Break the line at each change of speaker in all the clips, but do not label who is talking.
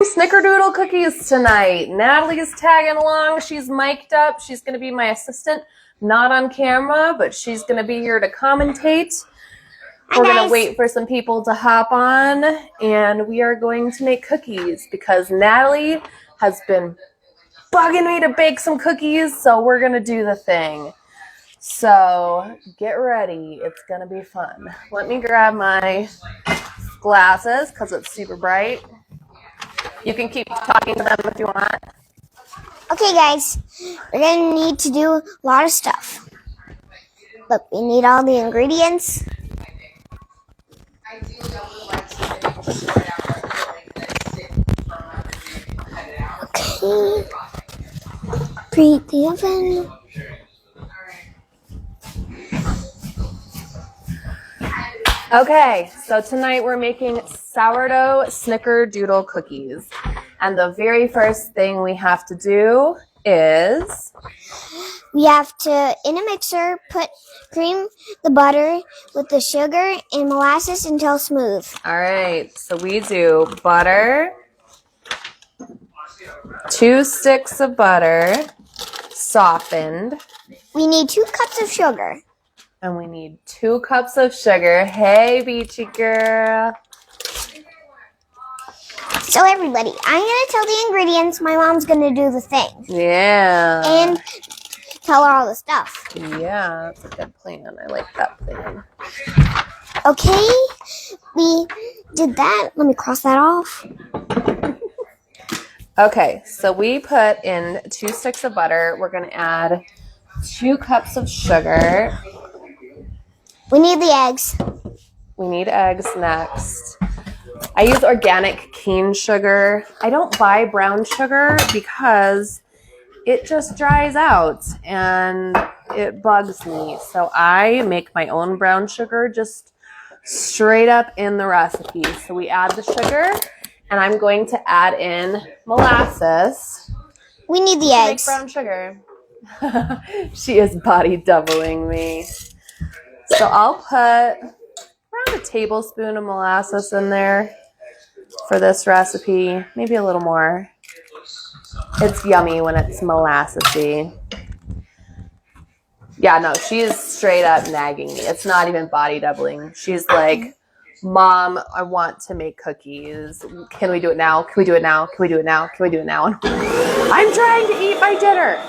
Snickerdoodle Cookies tonight. Natalie's tagging along. She's mic'd up. She's going to be my assistant. Not on camera, but she's going to be here to commentate. We're going to wait for some people to hop on, and we are going to make cookies because Natalie has been bugging me to bake some cookies, so we're going to do the thing. So get ready. It's going to be fun. Let me grab my glasses because it's super bright. You can keep talking to them if you want.
Okay, guys, we're going to need to do a lot of stuff. Look, we need all the ingredients. Okay. Preheat the oven.
Okay, so tonight we're making sourdough snickerdoodle cookies. And the very first thing we have to do is...
we have to, in a mixer, cream the butter with the sugar and molasses until smooth.
All right, so we do butter, 2 sticks of butter, softened.
We need 2 cups of sugar.
And we need 2 cups of sugar. Hey, Beachy girl.
So everybody, I'm going to tell the ingredients. My mom's going to do the thing.
Yeah.
And tell her all the stuff.
Yeah, that's a good plan. I like that plan.
Okay, we did that. Let me cross that off.
Okay, so we put in 2 sticks of butter. We're going to add 2 cups of sugar.
We need the eggs.
We need eggs next. I use organic cane sugar. I don't buy brown sugar because it just dries out and it bugs me. So I make my own brown sugar just straight up in the recipe. So we add the sugar and I'm going to add in molasses.
We need the eggs.
Make brown sugar. She is body doubling me. So I'll put around a tablespoon of molasses in there for this recipe. Maybe a little more. It's yummy when it's molassesy. Yeah, no, she is straight up nagging me. It's not even body doubling. She's like, Mom, I want to make cookies. Can we do it now? Can we do it now? Can we do it now? Can we do it now? I'm trying to eat my dinner.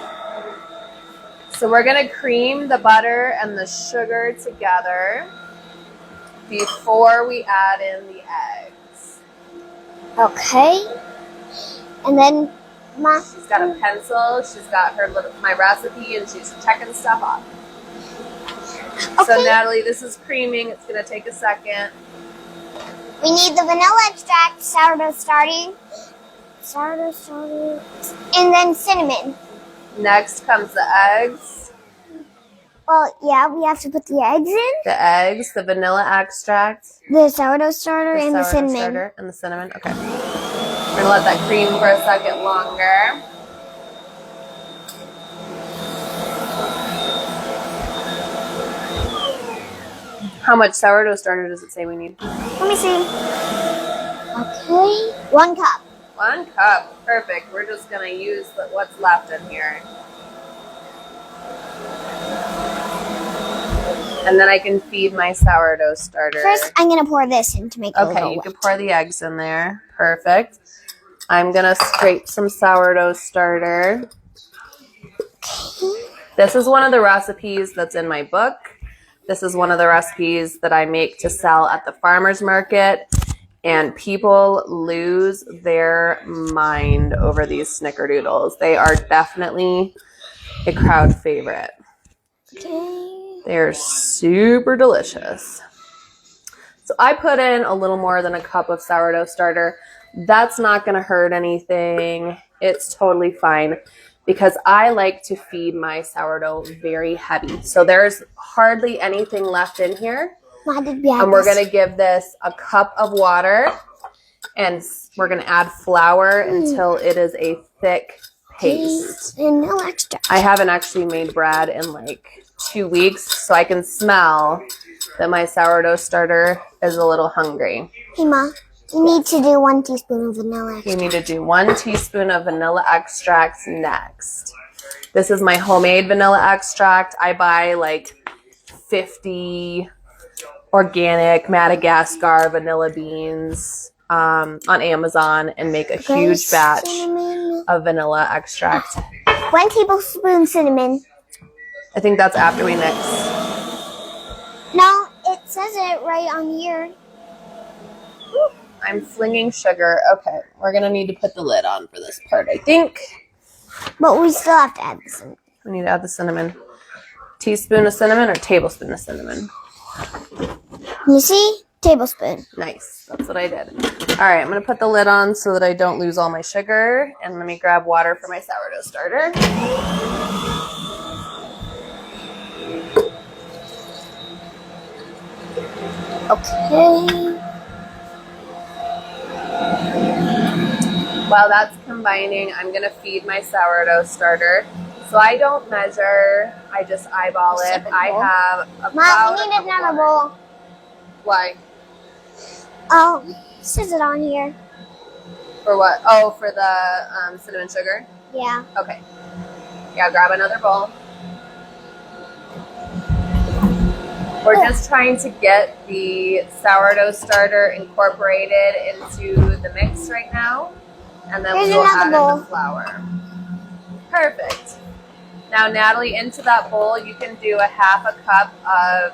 So we're going to cream the butter and the sugar together before we add in the eggs.
Okay. And then
she's got a pencil. She's got my recipe, and she's checking stuff off. Okay. So Natalie, this is creaming. It's going to take a second.
We need the vanilla extract, sourdough starter, and then cinnamon.
Next comes the eggs.
Well, yeah, we have to put the eggs in.
The eggs, the vanilla extract.
The sourdough starter and the cinnamon.
And the cinnamon, okay. We're going to let that cream for a second longer. How much sourdough starter does it say we need?
Let me see. Okay, 1 cup.
1 cup, perfect. We're just going to use what's left in here. And then I can feed my sourdough starter.
First, I'm going to pour this in to make it a little
Okay, you
wet.
can pour the eggs in there. Perfect. I'm going to scrape some sourdough starter. This is one of the recipes that's in my book. This is one of the recipes that I make to sell at the farmer's market. And people lose their mind over these snickerdoodles. They are definitely a crowd favorite.
Okay.
They're super delicious. So I put in a little more than a cup of sourdough starter. That's not going to hurt anything. It's totally fine because I like to feed my sourdough very heavy. So there's hardly anything left in here. And we're going to give this a cup of water, and we're going to add flour until it is a thick paste.
Vanilla extract.
I haven't actually made bread in like 2 weeks, so I can smell that my sourdough starter is a little hungry.
Hey, Ma. You need to do 1 teaspoon of vanilla
We
extract.
need to do 1 teaspoon of vanilla extract next. This is my homemade vanilla extract. I buy like 50 organic Madagascar vanilla beans on Amazon and make a huge batch of vanilla extract.
1 tablespoon cinnamon.
I think that's after we mix.
No, it says it right on here.
I'm flinging sugar. Okay, we're going to need to put the lid on for this part, I think.
But we still have to add the cinnamon.
We need to add the cinnamon. Teaspoon of cinnamon or tablespoon of cinnamon?
You see? Tablespoon.
Nice. That's what I did. All right, I'm going to put the lid on so that I don't lose all my sugar. And let me grab water for my sourdough starter.
Okay.
While that's combining, I'm going to feed my sourdough starter. So I don't measure. I just eyeball it. I have a
Mom, we need another bowl.
Why?
Oh, it says it on here.
For what? Oh, for the cinnamon sugar?
Yeah.
Okay. Yeah, grab another bowl. We're just trying to get the sourdough starter incorporated into the mix right now. And then
Here's
we'll add
another
in the flour. Perfect. Now, Natalie, into that bowl, you can do a 1/2 cup of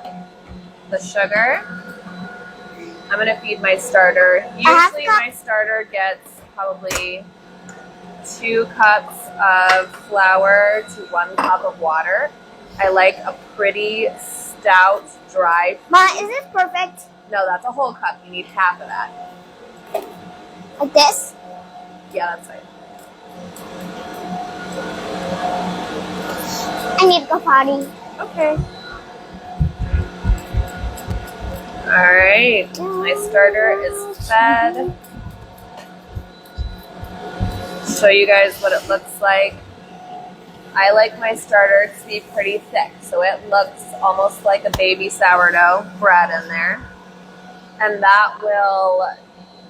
the sugar. I'm going to feed my starter. Usually my starter gets probably 2 cups of flour to 1 cup of water. I like a pretty stout, dry.
Mom, is this perfect?
No, that's a whole cup. You need 1/2 of that.
Like this?
Yeah, that's fine.
I need to go potty.
Okay. All right. My starter is fed. Show you guys what it looks like. I like my starter to be pretty thick, so it looks almost like a baby sourdough bread in there. And that will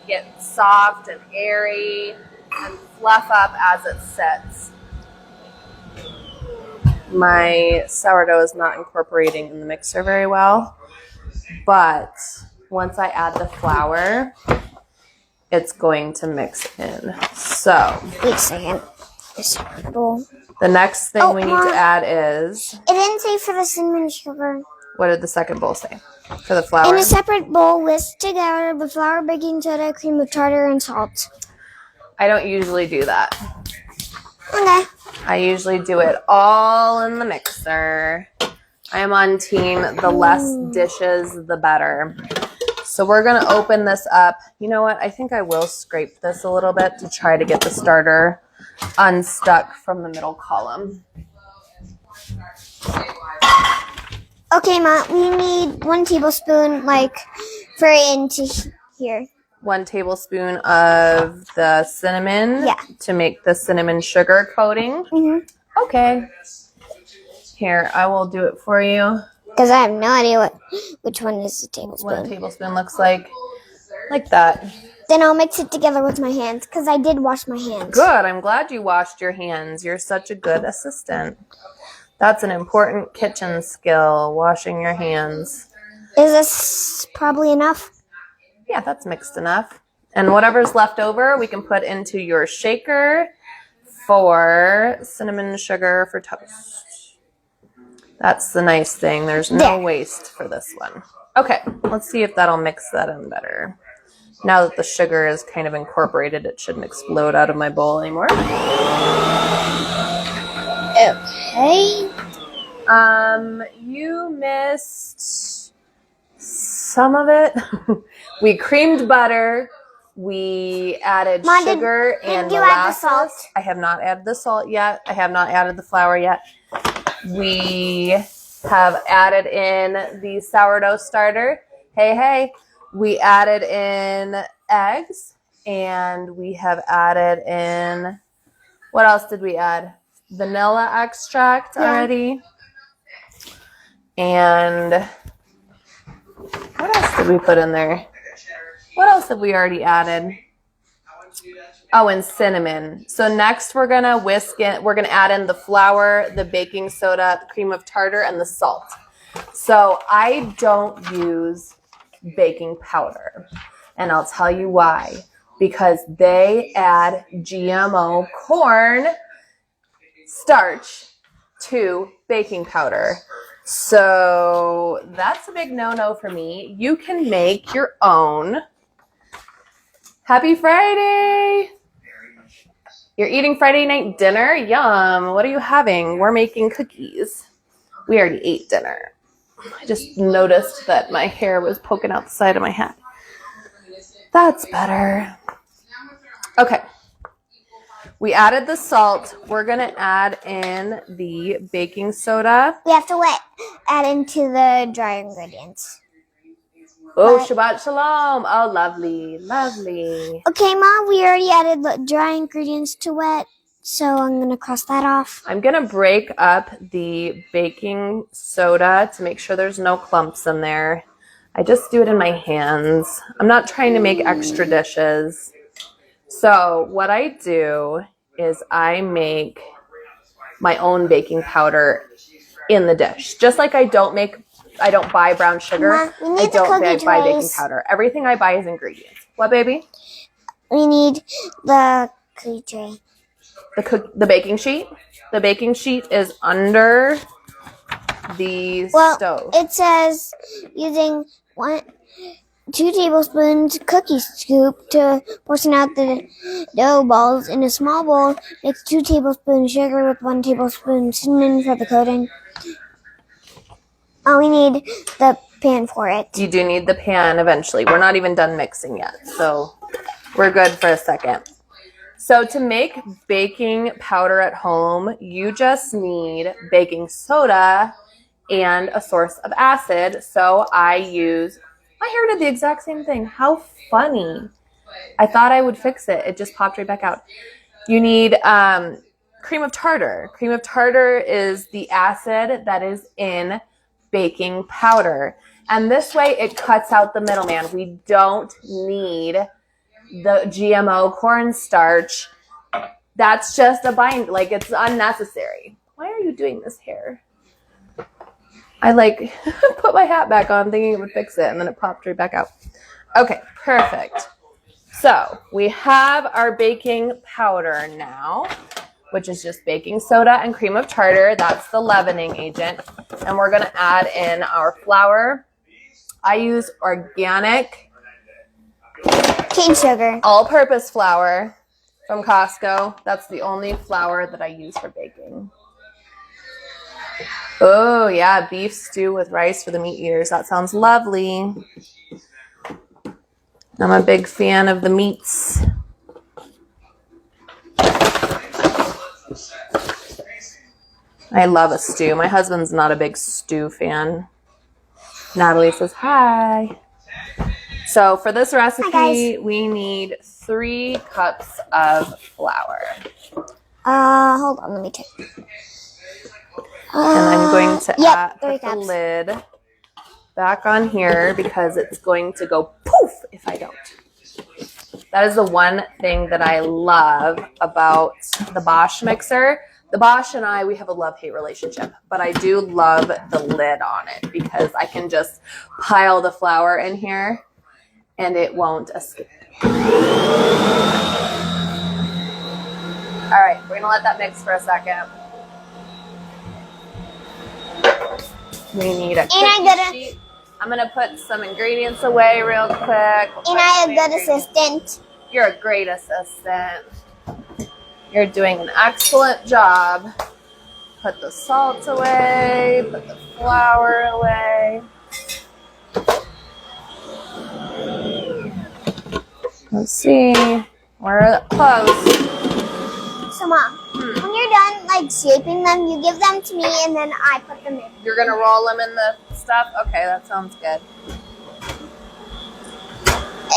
get soft and airy and fluff up as it sets. My sourdough is not incorporating in the mixer very well, but once I add the flour, it's going to mix in. So,
Wait a second. This bowl.
the next thing we need
Mom.
to add is,
It didn't say for the cinnamon sugar.
what did the second bowl say? For the flour?
In a separate bowl, whisk together the flour, baking soda, cream of tartar, and salt.
I don't usually do that.
Okay.
I usually do it all in the mixer. I am on team the less dishes, the better. So we're going to open this up. You know what? I think I will scrape this a little bit to try to get the starter unstuck from the middle column.
Okay, Mom, we need 1 tablespoon, for into here.
1 tablespoon of the cinnamon to make the cinnamon sugar coating.
Mm-hmm.
Okay. Here, I will do it for you.
Because I have no idea which one is a tablespoon.
What a tablespoon looks like that.
Then I'll mix it together with my hands, because I did wash my hands.
Good. I'm glad you washed your hands. You're such a good assistant. That's an important kitchen skill, washing your hands.
Is this probably enough?
Yeah, that's mixed enough. And whatever's left over, we can put into your shaker for cinnamon sugar for toast. That's the nice thing. There's no waste for this one. Okay, let's see if that'll mix that in better. Now that the sugar is kind of incorporated, it shouldn't explode out of my bowl anymore.
Okay.
You missed some of it. We creamed butter. We added sugar and
did you
molasses.
add the salt?
I have not added the salt yet. I have not added the flour yet. We have added in the sourdough starter. Hey. We added in eggs, and we have added in, what else did we add? Vanilla extract already. And what else did we put in there? What else have we already added? Oh, and cinnamon. So next we're gonna whisk it. We're gonna add in the flour, the baking soda, the cream of tartar, and the salt. So I don't use baking powder, and I'll tell you why. Because they add GMO corn starch to baking powder. So that's a big no-no for me. You can make your own. Happy Friday! You're eating Friday night dinner? Yum. What are you having? We're making cookies. We already ate dinner. I just noticed that my hair was poking out the side of my hat. That's better. Okay. We added the salt. We're going to add in the baking soda.
We have to add into the dry ingredients.
Oh, Shabbat Shalom. Oh, lovely. Lovely.
Okay, Mom, we already added the dry ingredients to wet, so I'm going to cross that off.
I'm going to break up the baking soda to make sure there's no clumps in there. I just do it in my hands. I'm not trying to make extra dishes. So what I do is I make my own baking powder in the dish. Just like I don't buy brown sugar.
Mama,
I don't buy baking powder. Everything I buy is ingredients. What, baby?
We need the cookie tray.
The baking sheet? The baking sheet is under the stove.
It says using 2 tablespoons cookie scoop to portion out the dough balls in a small bowl. Mix 2 tablespoons sugar with 1 tablespoon cinnamon for the coating. We need the pan for it.
You do need the pan eventually. We're not even done mixing yet, so we're good for a second. So to make baking powder at home, you just need baking soda and a source of acid. So I use, my hair did the exact same thing. How funny. I thought I would fix it. It just popped right back out. You need cream of tartar. Cream of tartar is the acid that is in baking powder. And this way it cuts out the middleman. We don't need the GMO cornstarch. That's just a bind, like it's unnecessary. Why are you doing this hair? I put my hat back on thinking it would fix it and then it popped right back out. Okay, perfect. So we have our baking powder now, which is just baking soda and cream of tartar. That's the leavening agent. And we're going to add in our flour. I use organic
cane sugar,
all-purpose flour from Costco. That's the only flour that I use for baking. Oh, yeah, beef stew with rice for the meat eaters. That sounds lovely. I'm a big fan of the meats. I love a stew. My husband's not a big stew fan. Natalie says hi. So for this recipe, we need 3 cups of flour.
Hold on, let me check.
And I'm going to put the
cups.
lid back on here because it's going to go poof if I don't. That is the one thing that I love about the Bosch mixer. The Bosch and I, we have a love-hate relationship, but I do love the lid on it because I can just pile the flour in here and it won't escape. All right, we're gonna let that mix for a second. We need a cookie sheet. I'm gonna put some ingredients away real quick.
And I am a good assistant.
You're a great assistant. You're doing an excellent job. Put the salt away, put the flour away. Let's see. We're close.
So, Mom, when you're done, shaping them, you give them to me, and then I put them in.
You're going to roll them in the stuff? Okay, that sounds good.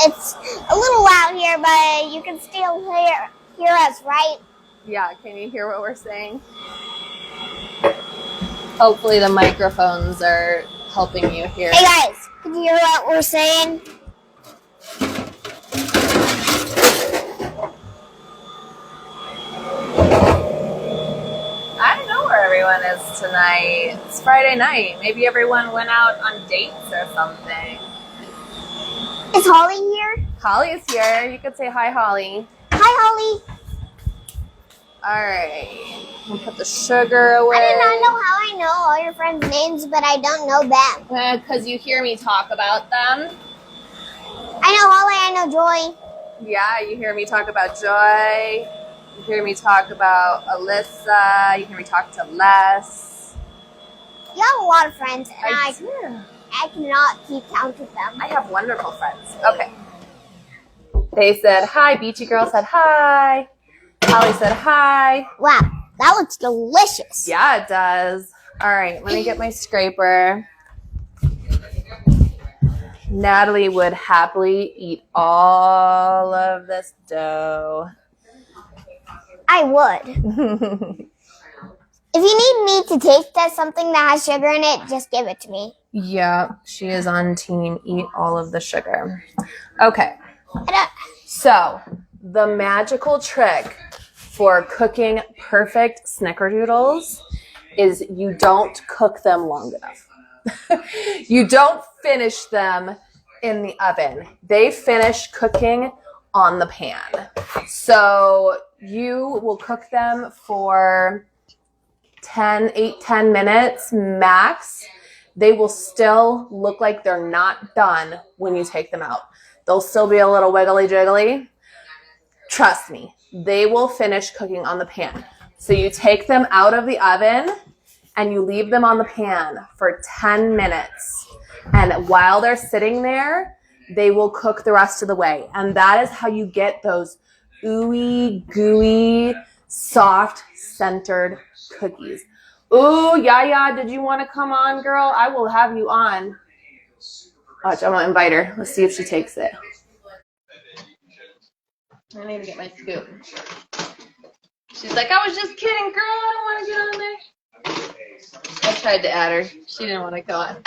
It's a little loud here, but you can still hear us, right?
Yeah, can you hear what we're saying? Hopefully the microphones are helping you hear.
Hey, guys, can you hear what we're saying?
everyone is tonight. It's Friday night. Maybe everyone went out on dates or something.
Is Holly here?
Holly is here. You could say hi, Holly.
Hi, Holly.
All right. We'll put the sugar away.
I do not know how I know all your friends' names, but I don't know them.
Because you hear me talk about them.
I know Holly, I know Joy.
Yeah, you hear me talk about Joy. You hear me talk about Alyssa. You hear me talk to Les.
You have a lot of friends, and
I do.
I cannot keep count of them.
I have wonderful friends. Okay. They said hi. Beachy Girl said hi. Holly said hi.
Wow, that looks delicious.
Yeah, it does. All right, let me get my scraper. Natalie would happily eat all of this dough.
I would. If you need me to taste test something that has sugar in it, just give it to me.
Yeah, she is on team eat all of the sugar. Okay. So, the magical trick for cooking perfect snickerdoodles is you don't cook them long enough. You don't finish them in the oven. They finish cooking on the pan. So, you will cook them for 10 minutes max. They will still look like they're not done when you take them out. They'll still be a little wiggly jiggly. Trust me, they will finish cooking on the pan. So you take them out of the oven and you leave them on the pan for 10 minutes. And while they're sitting there, they will cook the rest of the way. And that is how you get those ooey, gooey, soft, centered cookies. Ooh, Yaya, did you want to come on, girl? I will have you on. Watch, I'm going to invite her. Let's see if she takes it. I need to get my scoop. She's like, I was just kidding, girl. I don't want to get on there. I tried to add her. She didn't want to go on.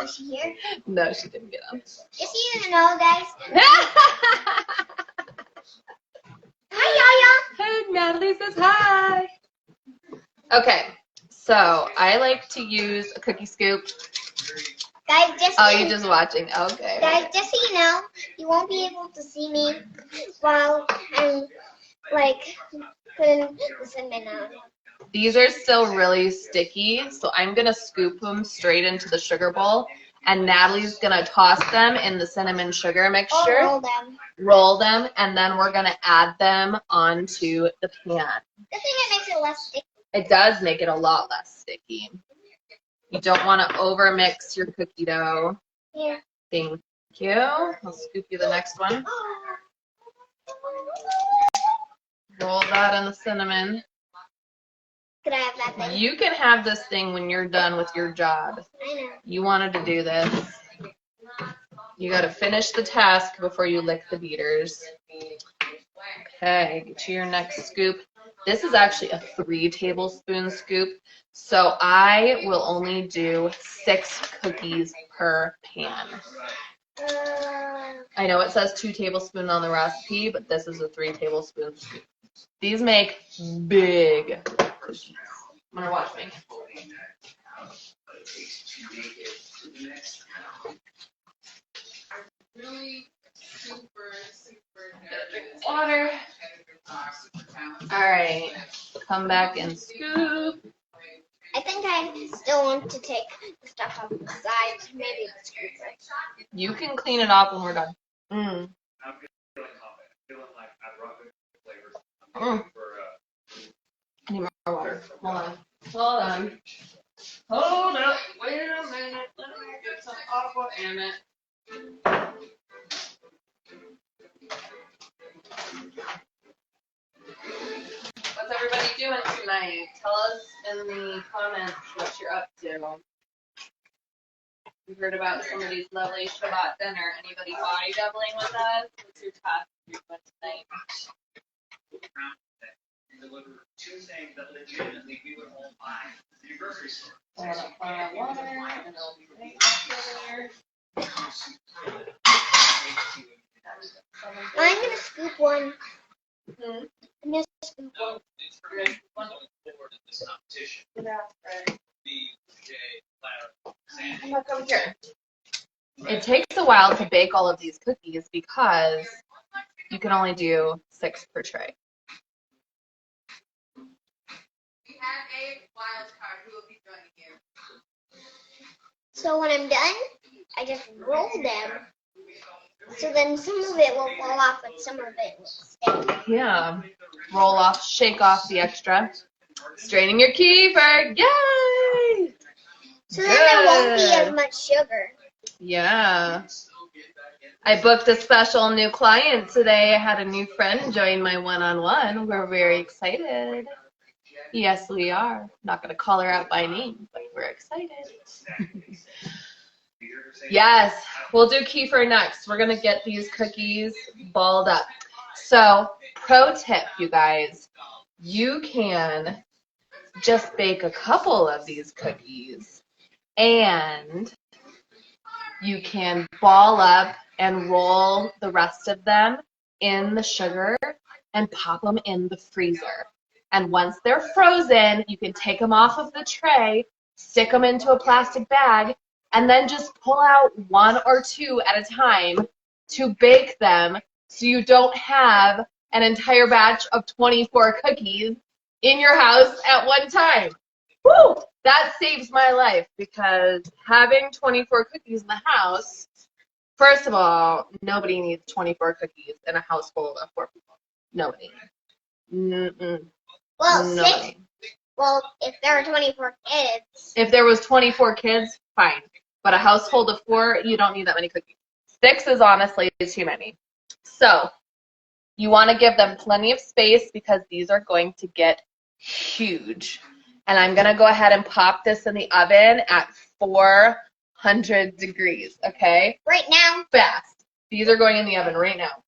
Is she here?
No, she didn't get on.
Just so you know, guys. Hi, Yaya.
Hey, Natalie says hi. Okay, so I like to use a cookie scoop.
Guys,
You're just watching. Okay.
Guys, just so you know, you won't be able to see me while I'm putting the cinnamon on.
These are still really sticky, so I'm going to scoop them straight into the sugar bowl, and Natalie's going to toss them in the cinnamon sugar mixture. Roll them, and then we're going to add them onto the pan.
I think it makes it less sticky.
It does make it a lot less sticky. You don't want to over-mix your cookie dough.
Yeah.
Thank you. I'll scoop you the next one. Roll that in the cinnamon.
Could I have that thing?
You can have this thing when you're done with your job.
I know.
You wanted to do this. You got to finish the task before you lick the beaters. Okay, get you your next scoop. This is actually a 3 tablespoon scoop, so I will only do 6 cookies per pan. I know it says 2 tablespoons on the recipe, but this is a 3 tablespoon scoop. These make big cookies. I'm gonna watch me. Really super. Gotta drink this water. All right, come back and scoop.
I think I still want to take the stuff off the sides, maybe the scooper.
You can clean it off when we're done. I need more water. Hold on. Hold up. Wait a minute. Let me get some aqua in it. What's everybody doing tonight? Tell us in the comments what you're up to. We heard about somebody's lovely Shabbat dinner. Anybody body doubling with us? What's your task you're doing tonight?
Two things that legitimately we would all buy at the grocery store.
Water, and it'll be right there.
I'm gonna scoop one.
Hmm?
I'm gonna scoop one.
It's pretty important for this competition.
It takes a while to bake all of these cookies because you can only do 6 per tray.
So when I'm done, I just roll them. So then some of it will fall off and some of it will stay.
Yeah. Roll off, shake off the extra. Straining your kefir. Yay!
So then there won't be as much sugar.
Yeah. I booked a special new client today. I had a new friend join my one-on-one. We're very excited. Yes, we are. Not going to call her out by name, but we're excited. Yes, we'll do kefir next. We're going to get these cookies balled up. So, pro tip, you guys. You can just bake a couple of these cookies and you can ball up and roll the rest of them in the sugar and pop them in the freezer. And once they're frozen, you can take them off of the tray, stick them into a plastic bag, and then just pull out 1 or 2 at a time to bake them so you don't have an entire batch of 24 cookies in your house at one time. Woo! That saves my life because having 24 cookies in the house, first of all, nobody needs 24 cookies in a household of 4 people. Nobody.
Well,
Nobody.
6. Well, if there are 24 kids.
If there was 24 kids, fine. But a household of 4, you don't need that many cookies. 6 is honestly too many. So you want to give them plenty of space because these are going to get huge. And I'm going to go ahead and pop this in the oven at 400 degrees, okay?
Right now.
Fast. These are going in the oven right now.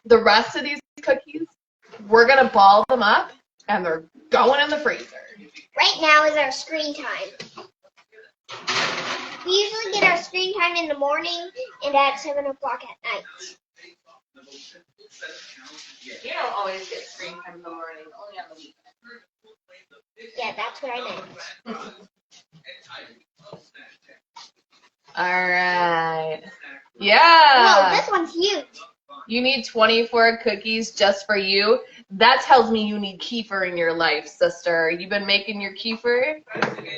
The rest of these cookies, we're going to ball them up, and they're going in the freezer.
Right now is our screen time. We usually get our screen time in the morning and at 7 o'clock at night.
You don't always get screen time in the morning, only on the weekend.
Yeah, that's what I meant.
All right. Yeah.
Whoa, this one's huge.
You need 24 cookies just for you. That tells me you need kefir in your life, sister. You've been making your kefir.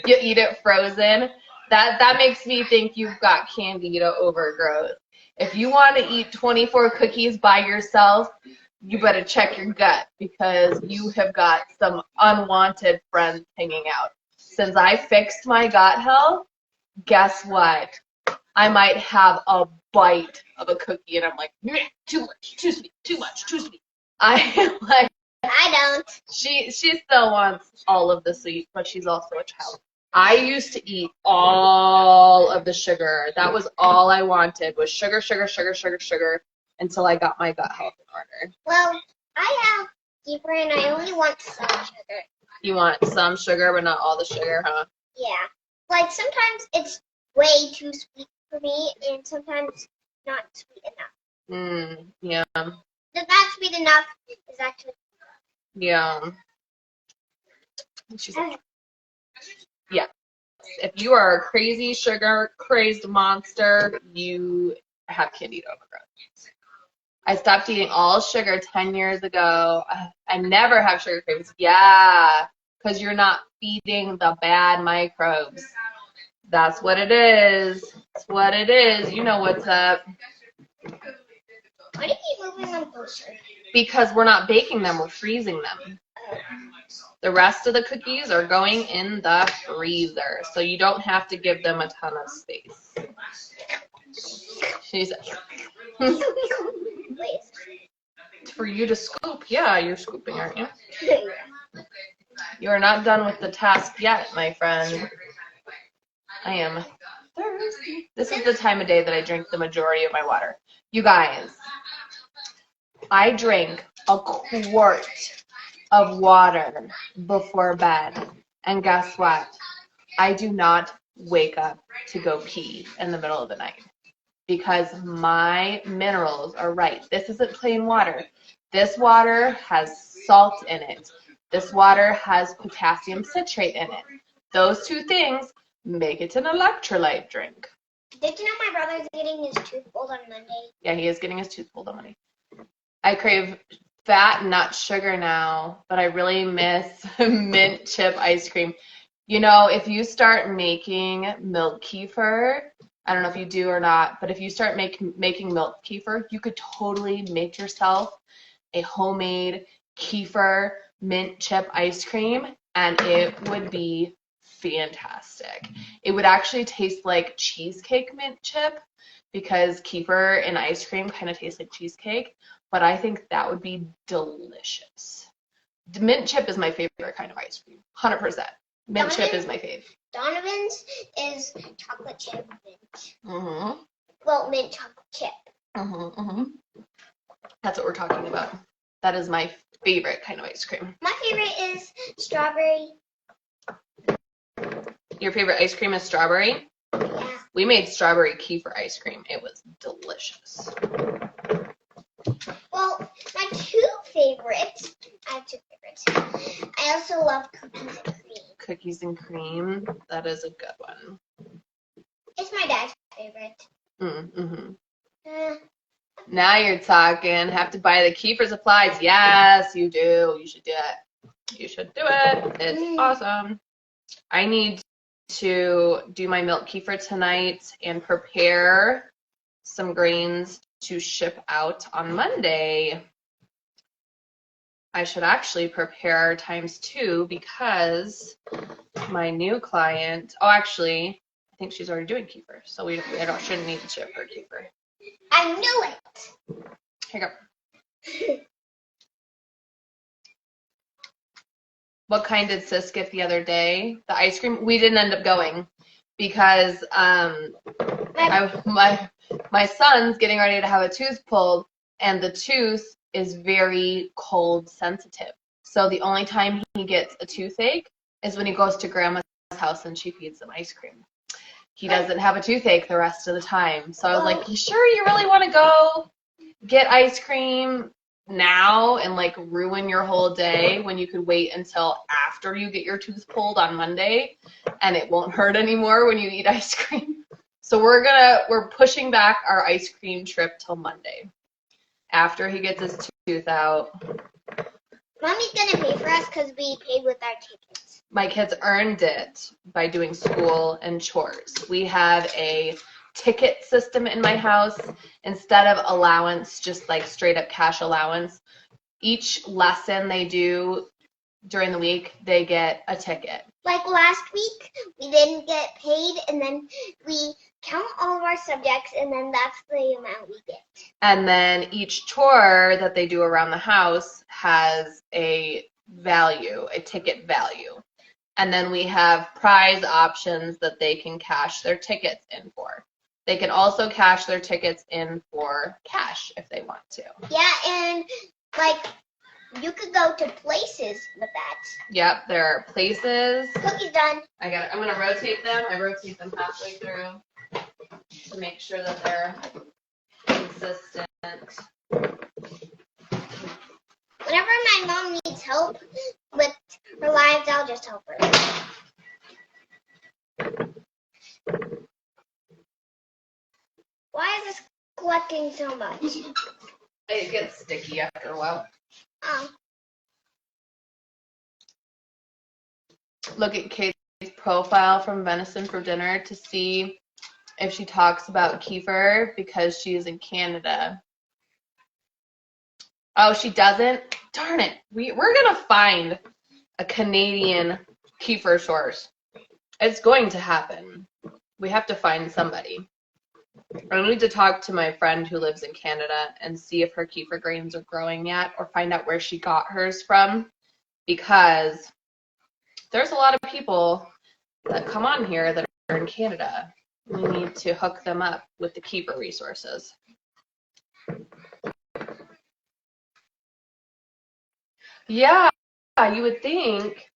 You eat it frozen. That makes me think you've got candida overgrowth. If you want to eat 24 cookies by yourself, you better check your gut because you have got some unwanted friends hanging out. Since I fixed my gut health, guess what? I might have a bite of a cookie and I'm like, too much, too sweet, too much, too sweet. I
don't.
She still wants all of the sweet, but she's also a child. I used to eat all of the sugar. That was all I wanted was sugar, sugar, sugar, sugar, sugar until I got my gut health in order.
Well, I have kefir and I only want some sugar.
You want some sugar, but not all the sugar, huh?
Yeah. Like sometimes it's way too sweet for me and sometimes not sweet enough.
Yeah.
The not sweet enough is actually.
Yeah. She's like, yeah. If you are a crazy sugar crazed monster, you have candida overgrowth. I stopped eating all sugar 10 years ago. I never have sugar cravings. Yeah, because you're not feeding the bad microbes. That's what it is. That's what it is. You know what's up.
Why do you keep moving them closer?
Because we're not baking them, we're freezing them. The rest of the cookies are going in the freezer, so you don't have to give them a ton of space. She's for you to scoop. Yeah, you're scooping, aren't you? You are not done with the task yet, my friend. I am thirsty. This is the time of day that I drink the majority of my water. You guys, I drink a quart of water before bed. And guess what? I do not wake up to go pee in the middle of the night because my minerals are right. This isn't plain water. This water has salt in it. This water has potassium citrate in it. Those two things make it an electrolyte drink.
Did you know my brother's getting his tooth pulled on Monday?
Yeah, he is getting his tooth pulled on Monday. I crave fat nut sugar now, but I really miss mint chip ice cream. You know, if you start making milk kefir, I don't know if you do or not, but if you start making milk kefir, you could totally make yourself a homemade kefir mint chip ice cream, and it would be fantastic. It would actually taste like cheesecake mint chip because kefir and ice cream kind of taste like cheesecake, but I think that would be delicious. Mint chip is my favorite kind of ice cream, 100%. Mint chip is my fave.
Donovan's is chocolate chip mint.
Mm-hmm.
Well, mint chocolate chip.
Mm-hmm, mm-hmm. That's what we're talking about. That is my favorite kind of ice cream.
My favorite is strawberry.
Your favorite ice cream is strawberry?
Yeah.
We made strawberry kefir ice cream. It was delicious.
Well, my two favorites. I have two favorites. I also love cookies and cream.
Cookies and cream. That is a good one.
It's my dad's favorite.
Mm-hmm.
Uh,
Now you're talking. Have to buy the kefir supplies. Yes, you do. You should do it. You should do it. It's awesome. I need to do my milk kefir tonight and prepare some grains to ship out on Monday. I should actually prepare times 2 because my new client, oh, actually, I think she's already doing kefir, so shouldn't need to ship her kefir.
I knew it.
Here you go. What kind did Sis get the other day? The ice cream? We didn't end up going because my son's getting ready to have a tooth pulled, and the tooth is very cold sensitive. So the only time he gets a toothache is when he goes to grandma's house and she feeds him ice cream. He doesn't have a toothache the rest of the time. So I was like, you sure you really want to go get ice cream now and like ruin your whole day when you could wait until after you get your tooth pulled on Monday and it won't hurt anymore when you eat ice cream? So we're pushing back our ice cream trip till Monday after he gets his tooth out.
Mommy's gonna pay for us because we paid with our tickets.
My kids earned it by doing school and chores. We have a ticket system in my house instead of allowance, just like straight up cash allowance. Each lesson they do during the week, they get a ticket.
Like last week, we didn't get paid, and then we count all of our subjects, and then that's the amount we get.
And then each chore that they do around the house has a value, a ticket value. And then we have prize options that they can cash their tickets in for. They can also cash their tickets in for cash if they want to.
Yeah, and like you could go to places with that.
Yep, there are places.
Cookies done.
I'm gonna rotate them. I rotate them halfway through to make sure that they're consistent.
Whenever my mom needs help with her lives, I'll just help her. Why is this collecting so much?
It gets sticky after a while.
Oh.
Look at Kate's profile from Venison for Dinner to see if she talks about kefir because she is in Canada. Oh, she doesn't? Darn it. We're going to find a Canadian kefir source. It's going to happen. We have to find somebody. I need to talk to my friend who lives in Canada and see if her kefir grains are growing yet or find out where she got hers from, because there's a lot of people that come on here that are in Canada. We need to hook them up with the kefir resources. Yeah, you would think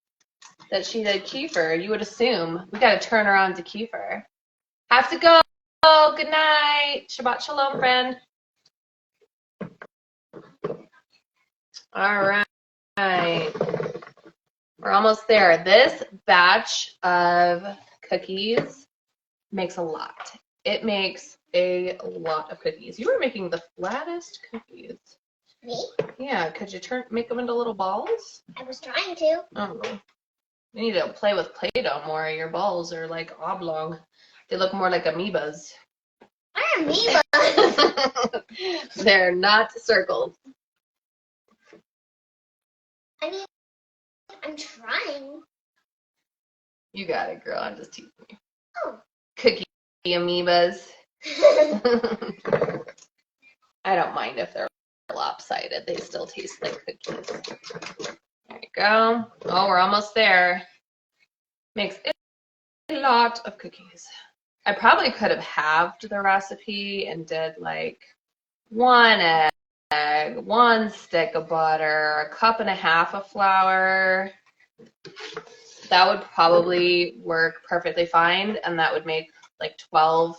that she did kefir. You would assume. We got to turn her on to kefir. Have to go. Good night. Shabbat shalom, friend. All right. We're almost there. This batch of cookies makes a lot. It makes a lot of cookies. You were making the flattest cookies.
Me?
Yeah, could you make them into little balls?
I was trying to.
Oh, you need to play with Play-Doh more. Your balls are like oblong. They look more like amoebas.
I'm amoeba.
They're not circles.
I mean, I'm trying.
You got it, girl. I'm just teasing you.
Oh.
Cookie amoebas. I don't mind if they're lopsided. They still taste like cookies. There you go. Oh, we're almost there. Makes a lot of cookies. I probably could have halved the recipe and did like 1 egg, 1 stick of butter, 1.5 cups of flour. That would probably work perfectly fine, and that would make like 12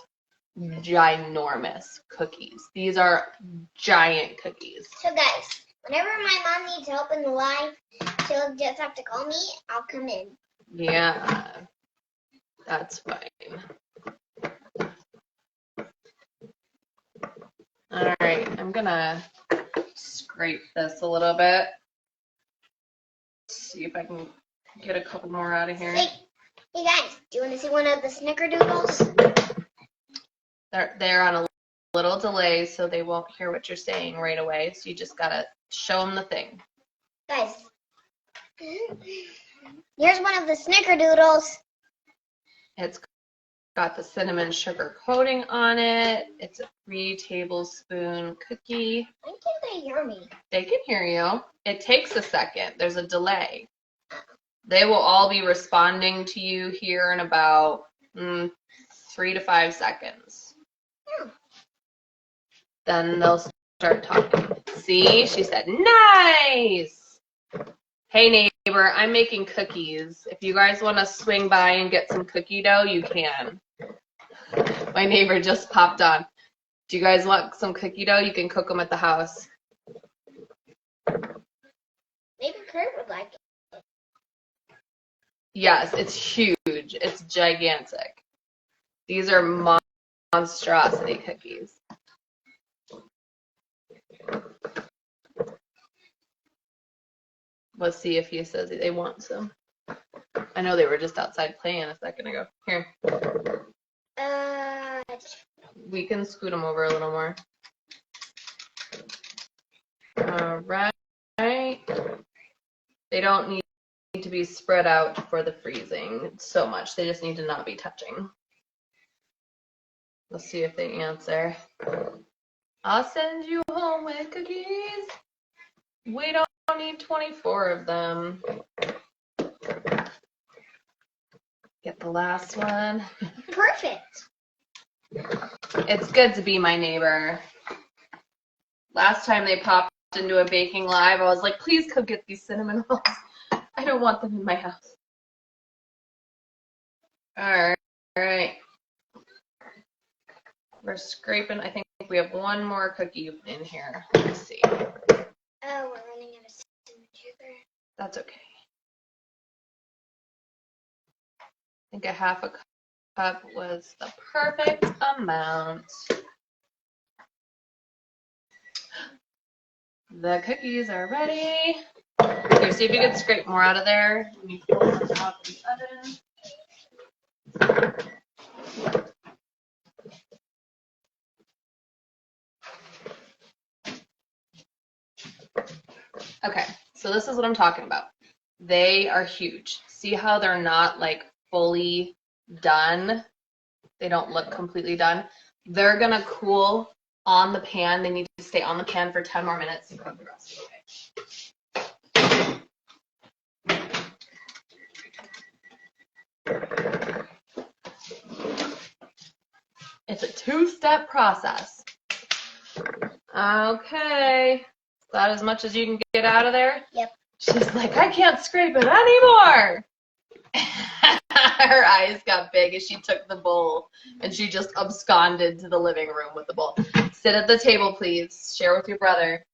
ginormous cookies. These are giant cookies.
So guys, whenever my mom needs help in the live, she'll just have to call me. I'll come in.
Yeah, that's fine. All right, I'm gonna scrape this a little bit. See if I can get a couple more out of here.
Hey guys, do you want to see one of the snickerdoodles?
They're on a little delay, so they won't hear what you're saying right away. So you just gotta show them the thing.
Guys, here's one of the snickerdoodles.
It's got the cinnamon sugar coating on it. It's a 3 tablespoon cookie.
Why can't they hear me?
They can hear you. It takes a second. There's a delay. They will all be responding to you here in about 3 to 5 seconds. Then they'll start talking. See, she said, nice. Hey neighbor, I'm making cookies. If you guys want to swing by and get some cookie dough, you can. My neighbor just popped on. Do you guys want some cookie dough? You can cook them at the house.
Maybe Kurt would like it.
Yes, it's huge. It's gigantic. These are monstrosity cookies. Let's see if he says they want some. I know they were just outside playing a second ago. Here. We can scoot them over a little more. All right. They don't need to be spread out for the freezing so much. They just need to not be touching. Let's see if they answer. I'll send you home with cookies. We don't need 24 of them. Get the last one.
Perfect.
It's good to be my neighbor. Last time they popped into a baking live, I was like, please come get these cinnamon rolls. I don't want them in my house. All right. We're scraping. I think we have one more cookie in here. Let's see.
Oh, we're running out of cinnamon sugar.
That's okay. I think 1/2 cup was the perfect amount. The cookies are ready. Here, see if you can scrape more out of there. Let me pull them out of the oven. Okay, so this is what I'm talking about. They are huge. See how they're not like fully done? They don't look completely done. They're gonna cool on the pan. They need to stay on the pan for 10 more minutes to cook the rest of the way. It's a 2-step process. Okay. Is that as much as you can get out of there?
Yep.
She's like, I can't scrape it anymore. Her eyes got big as she took the bowl and she just absconded to the living room with the bowl. Sit at the table, please. Share with your brother.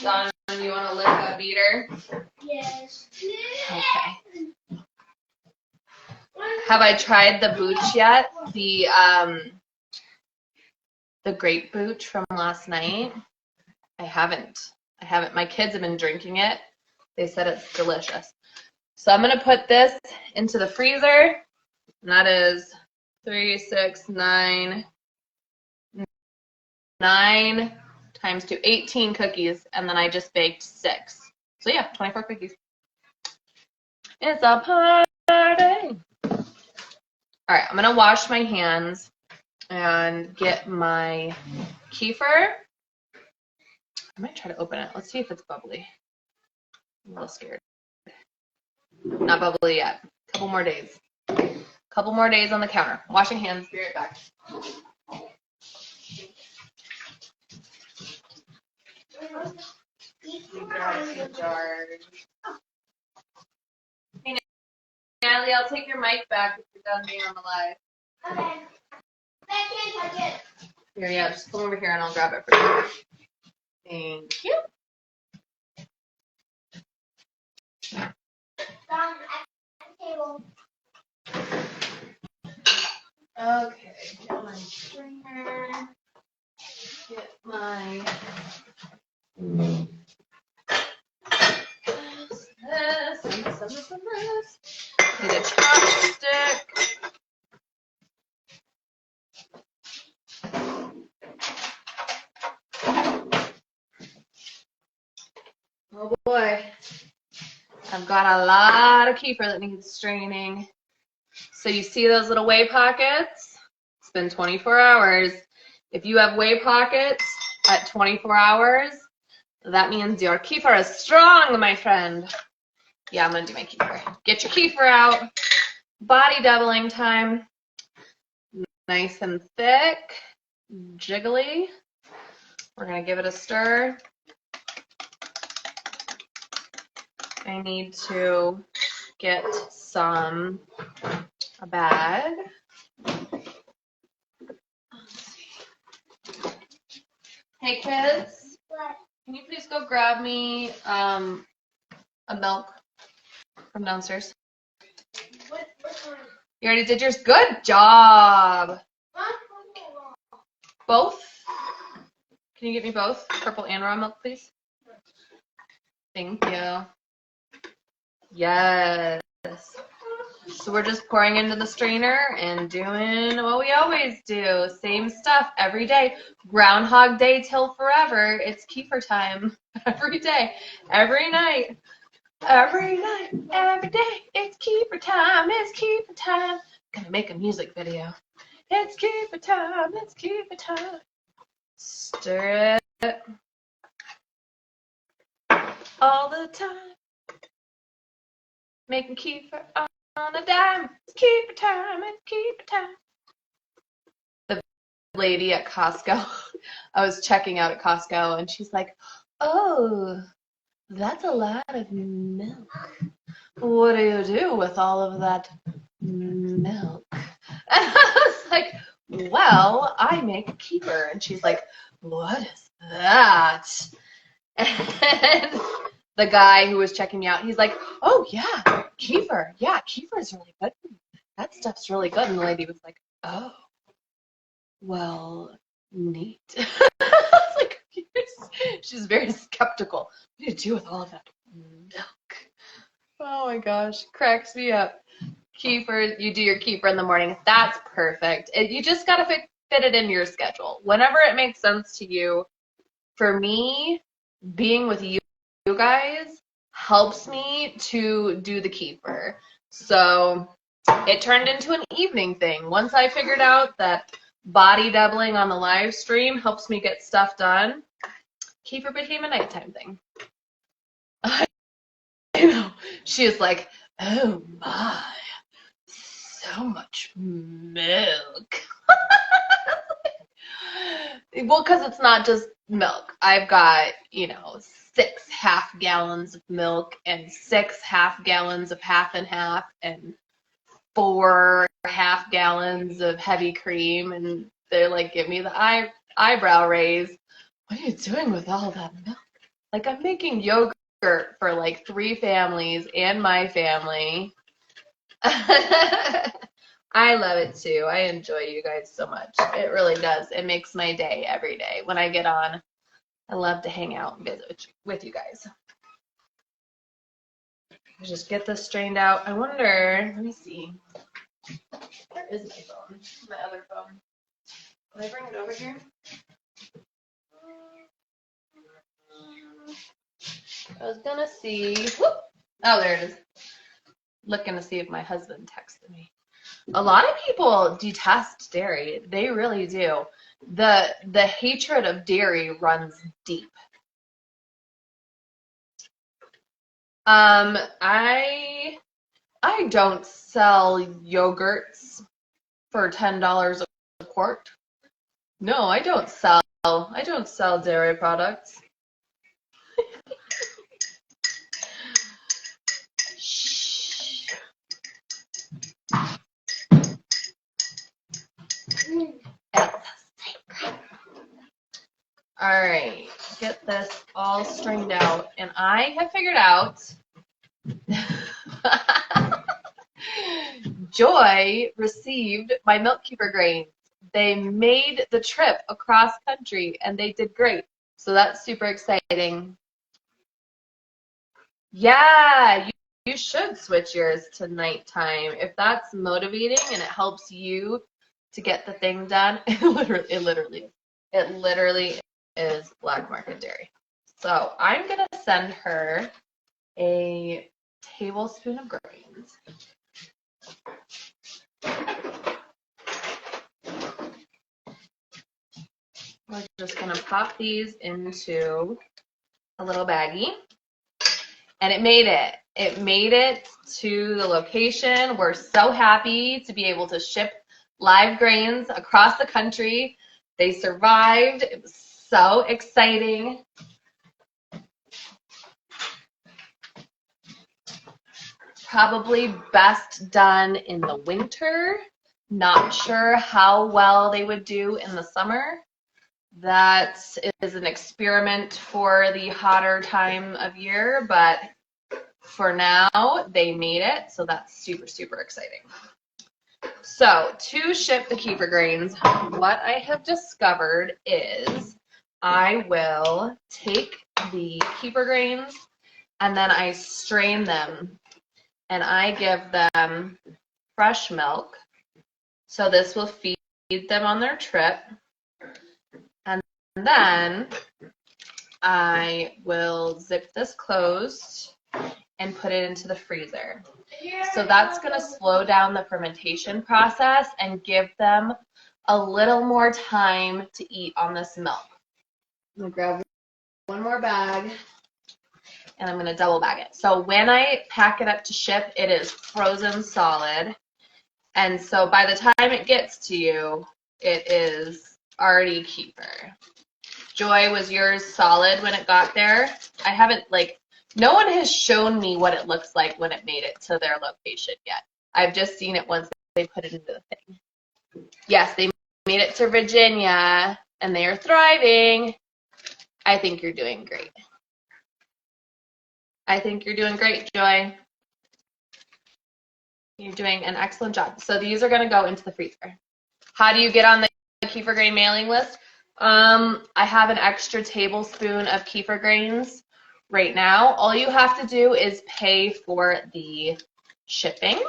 Don, you want to lift that beater?
Yes.
Okay. Have I tried the booch yet? The the grape booch from last night. I haven't. My kids have been drinking it. They said it's delicious. So I'm going to put this into the freezer. And that is 3, 6, 9 times 2, 18 cookies. And then I just baked 6. So yeah, 24 cookies. It's a party. All right, I'm going to wash my hands and get my kefir. I might try to open it. Let's see if it's bubbly. I'm a little scared. Not bubbly yet. Couple more days. Couple more days on the counter. Washing hands. Be right back. Hey, Natalie, I'll take your mic back if you're done being on the live.
Okay. I can't touch it.
Here, yeah, just come over here and I'll grab it for you. Thank you.
Down at the table.
Okay, get my strainer. Get my this. Need a chopstick. Oh boy, I've got a lot of kefir that needs straining. So you see those little whey pockets? It's been 24 hours. If you have whey pockets at 24 hours, that means your kefir is strong, my friend. Yeah, I'm gonna do my kefir. Get your kefir out. Body doubling time. Nice and thick, jiggly. We're gonna give it a stir. I need to get a bag. Hey kids,
What?
can you please go grab me a milk from downstairs?
What one?
You already did yours? Good job. Both? Can you get me both? Purple and raw milk, please? Thank you. Yes. So we're just pouring into the strainer and doing what we always do. Same stuff every day. Groundhog Day till forever. It's kefir time every day, every night. Every night, every day, it's kefir time, it's kefir time. Gonna make a music video. It's kefir time, it's kefir time. Stir it all the time. Making kefir on a dime. It's kefir time, it's kefir time. The lady at Costco, I was checking out at Costco, and she's like, oh, that's a lot of milk. What do you do with all of that milk? And I was like, well, I make kefir. And she's like, what is that? And the guy who was checking me out, he's like, oh, yeah, kefir. Yeah, kefir is really good. That stuff's really good. And the lady was like, oh, well, neat. I was like, she's very skeptical. What do you do with all of that milk? Oh my gosh, cracks me up. Kefir, you do your kefir in the morning. That's perfect. You just got to fit it into your schedule. Whenever it makes sense to you. For me, being with you guys helps me to do the kefir. So it turned into an evening thing. Once I figured out that body doubling on the live stream helps me get stuff done, kefir became a nighttime thing. I know. She is like, oh my, so much milk. Well, because it's not just milk. I've got, 6 half gallons of milk and 6 half gallons of half and half and 4 half gallons of heavy cream. And they're like, give me the eyebrow raise. What are you doing with all that milk? Like, I'm making yogurt for like 3 families and my family. I I love it too. I enjoy you guys so much. It really does. It makes my day every day. When I get on, I love to hang out and visit with you guys. Just get this strained out. I wonder, let me see. Where is my phone? My other phone. Can I bring it over here? I was gonna see. Whoop. Oh, there it is. Looking to see if my husband texted me. A lot of people detest dairy. They really do. The hatred of dairy runs deep. I don't sell yogurts for $10 a quart. No, I don't sell dairy products. Shh. All right, get this all strained out, and I have figured out Joy received my milk keeper grains. They made the trip across country and they did great. So that's super exciting. Yeah, you should switch yours to nighttime. If that's motivating and it helps you to get the thing done, it literally is black market dairy. So I'm gonna send her a tablespoon of grains. We're just gonna pop these into a little baggie. And it made it. It made it to the location. We're so happy to be able to ship live grains across the country. They survived. It was so exciting. Probably best done in the winter. Not sure how well they would do in the summer. That is an experiment for the hotter time of year, but for now, they made it, so that's super, super exciting. So, to ship the keeper grains, what I have discovered is I will take the keeper grains and then I strain them and I give them fresh milk. So this will feed them on their trip. And then I will zip this closed and put it into the freezer. So that's going to slow down the fermentation process and give them a little more time to eat on this milk. I'm going to grab one more bag and I'm going to double bag it. So when I pack it up to ship, it is frozen solid. And so by the time it gets to you, it is already keeper. Joy, was yours solid when it got there? I haven't, no one has shown me what it looks like when it made it to their location yet. I've just seen it once they put it into the thing. Yes, they made it to Virginia, and they are thriving. I think you're doing great. I think you're doing great, Joy. You're doing an excellent job. So these are going to go into the freezer. How do you get on the Kefir Grain mailing list? I have an extra tablespoon of Kefir grains right now. All you have to do is pay for the shipping,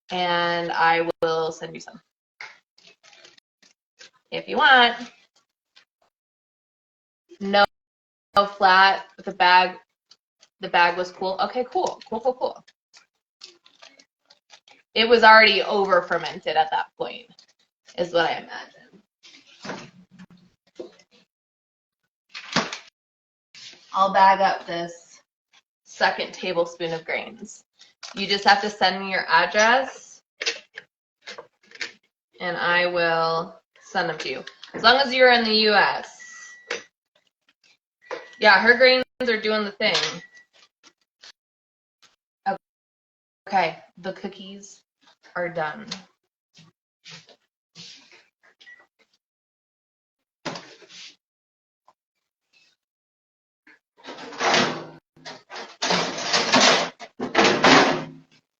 and I will send you some if you want. No flat with the bag. The bag was cool. Okay, cool. Cool. It was already over fermented at that point, is what I imagine. I'll bag up this second tablespoon of grains. You just have to send me your address, and I will send them to you. As long as you're in the U.S. Yeah, her grains are doing the thing. Okay, the cookies are done.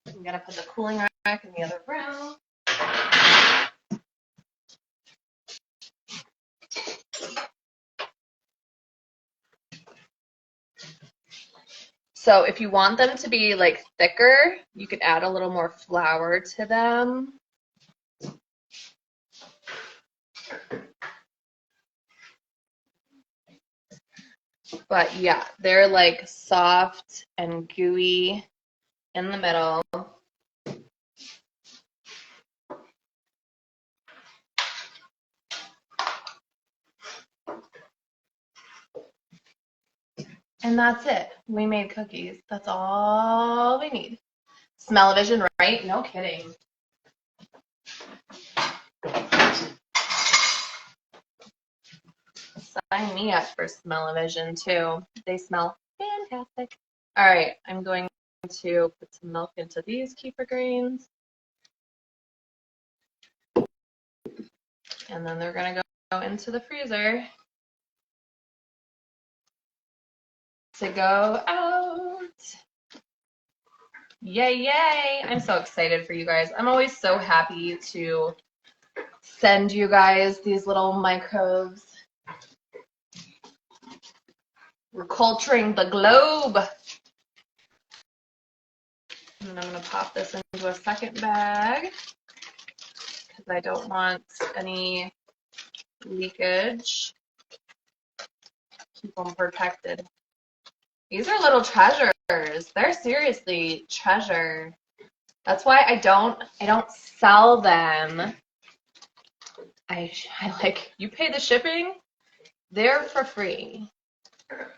I'm gonna put the cooling rack in the other room. So if you want them to be like thicker, you can add a little more flour to them. But yeah, they're like soft and gooey in the middle. And that's it. We made cookies. That's all we need. Smell-o-vision, right? No kidding. Sign me up for smell-o-vision too. They smell fantastic. All right, I'm going to put some milk into these kefir grains. And then they're going to go into the freezer to go out. Yay, yay. I'm so excited for you guys. I'm always so happy to send you guys these little microbes. We're culturing the globe. And I'm going to pop this into a second bag because I don't want any leakage. Keep them protected. These are little treasures. They're seriously treasure. That's why I don't sell them. I like, you pay the shipping, they're for free.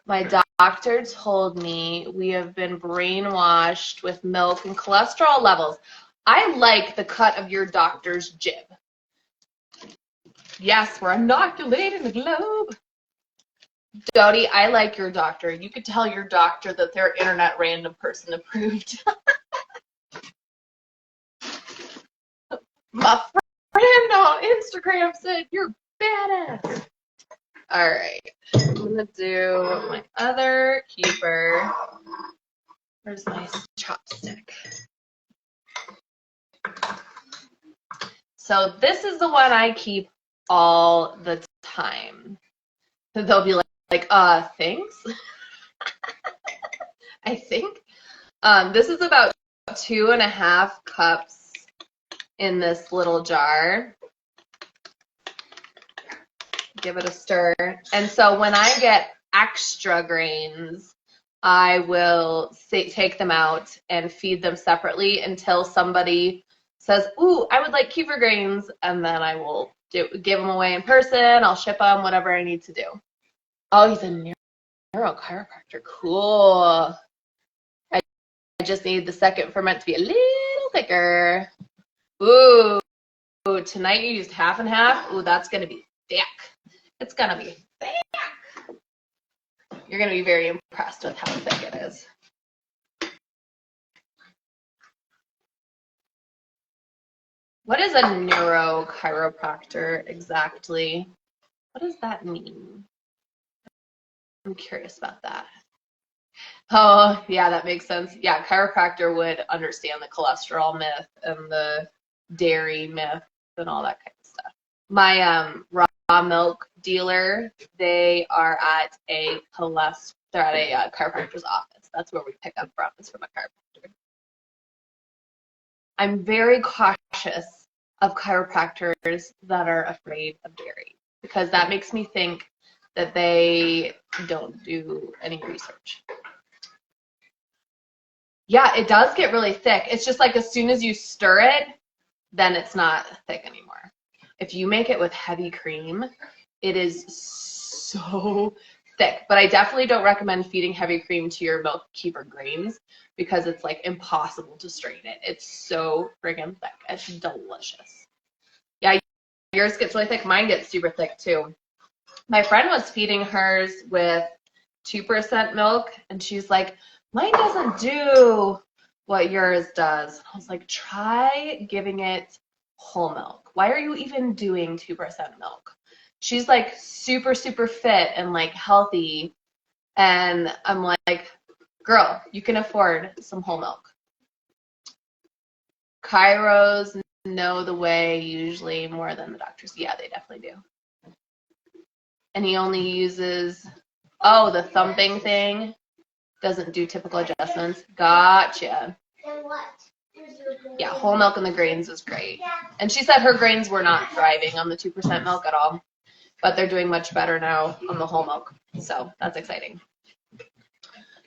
My doctor told me we have been brainwashed with milk and cholesterol levels. I like the cut of your doctor's jib. Yes, we're inoculating the globe. Dodie, I like your doctor. You could tell your doctor that they're internet random person approved. My friend on Instagram said you're badass. All right, I'm gonna do my other kefir. Where's my chopstick? So this is the one I keep all the time. They'll be like, thanks. I think. This is about 2.5 cups in this little jar. Give it a stir. And so when I get extra grains, I will take them out and feed them separately until somebody says, ooh, I would like kefir grains, and then I will give them away in person. I'll ship them, whatever I need to do. Oh, he's a neurochiropractor. Cool. I just need the second ferment to be a little thicker. Ooh, tonight you used half and half. Ooh, that's going to be thick. It's going to be thick. You're going to be very impressed with how thick it is. What is a neurochiropractor exactly? What does that mean? I'm curious about that. Oh, yeah, that makes sense. Yeah, chiropractor would understand the cholesterol myth and the dairy myth and all that kind of stuff. My raw milk dealer, they are at a chiropractor's office. That's where we pick up from, is from a chiropractor. I'm very cautious of chiropractors that are afraid of dairy because that makes me think that they don't do any research. Yeah, it does get really thick. It's just like as soon as you stir it, then it's not thick anymore. If you make it with heavy cream, it is so thick. But I definitely don't recommend feeding heavy cream to your milk kefir grains because it's like impossible to strain it. It's so friggin' thick. It's delicious. Yeah, yours gets really thick. Mine gets super thick too. My friend was feeding hers with 2% milk, and she's like, mine doesn't do what yours does. I was like, try giving it whole milk. Why are you even doing 2% milk? She's like super, super fit and like healthy. And I'm like, girl, you can afford some whole milk. Chiros know the way usually more than the doctors. Yeah, they definitely do. And he only uses, the thumping thing. doesn't do typical adjustments. Gotcha.
Then what?
Yeah, whole milk in the grains is great. And she said her grains were not thriving on the 2% milk at all, but they're doing much better now on the whole milk. So that's exciting.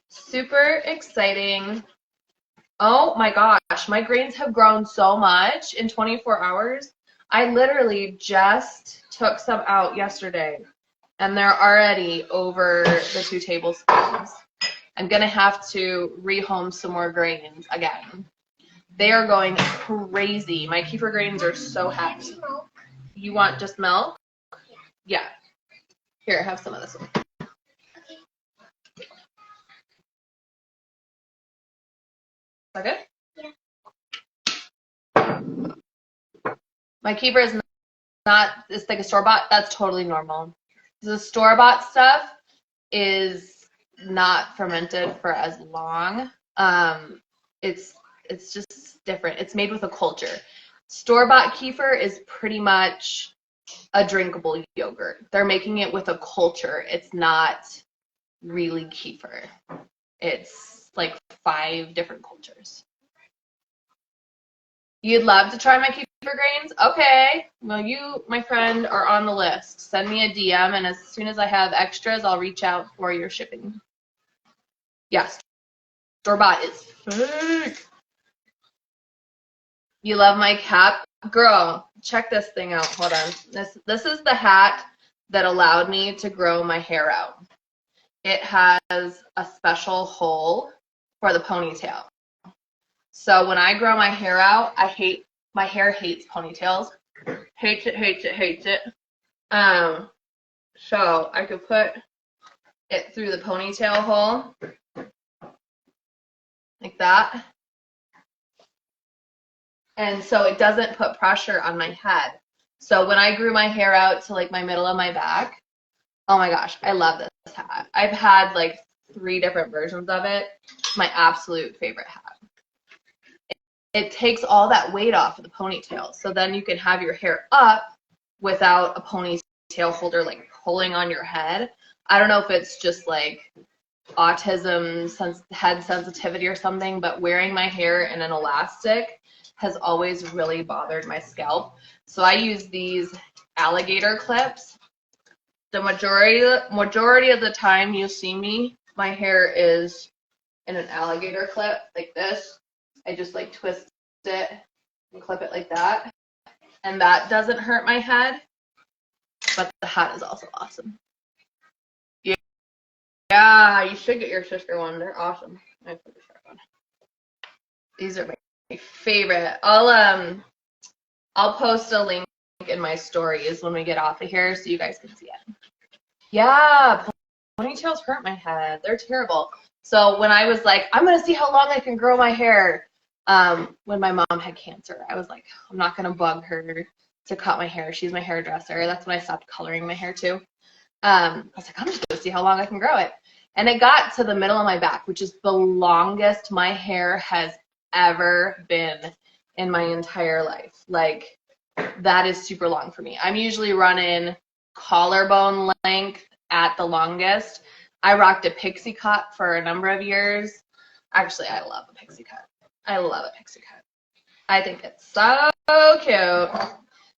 Super exciting. Oh my gosh, my grains have grown so much in 24 hours. I literally just took some out yesterday, and they're already over the 2 tablespoons. I'm going to have to rehome some more grains again. They are going crazy. My kefir grains are so happy. You want just milk? Yeah. Here, have some of this one. Is that good? Yeah. My kefir is not as thick as store-bought. That's totally normal. The store-bought stuff is not fermented for as long. It's just different. It's made with a culture. Store-bought kefir is pretty much a drinkable yogurt. They're making it with a culture. It's not really kefir. It's like 5 different cultures. You'd love to try my kefir grains? Okay. Well, you, my friend, are on the list. Send me a DM, and as soon as I have extras, I'll reach out for your shipping. Yes. Store-bought is fake. You love my cap? Girl, check this thing out. Hold on. This is the hat that allowed me to grow my hair out. It has a special hole for the ponytail. So when I grow my hair out, my hair hates ponytails. Hates it, hates it, hates it. So I could put it through the ponytail hole like that. And so it doesn't put pressure on my head. So when I grew my hair out to like my middle of my back, oh my gosh, I love this hat. I've had like 3 different versions of it. It's my absolute favorite hat. It takes all that weight off of the ponytail. So then you can have your hair up without a ponytail holder like pulling on your head. I don't know if it's just like autism, head sensitivity or something, but wearing my hair in an elastic has always really bothered my scalp. So I use these alligator clips. The majority of the time you see me, my hair is in an alligator clip like this. I just like twist it and clip it like that. And that doesn't hurt my head, but the hat is also awesome. Yeah, you should get your sister one. They're awesome. I put the shirt on. These are my favorite. I'll post a link in my stories when we get off of here so you guys can see it. Yeah, ponytails hurt my head. They're terrible. So when I was like, I'm gonna see how long I can grow my hair, when my mom had cancer, I was like, I'm not gonna bug her to cut my hair. She's my hairdresser. That's when I stopped coloring my hair too. I was like, I'm just gonna see how long I can grow it. And it got to the middle of my back, which is the longest my hair has ever been in my entire life. Like, that is super long for me. I'm usually running collarbone length at the longest. I rocked a pixie cut for a number of years. Actually, I love a pixie cut. I love a pixie cut. I think it's so cute.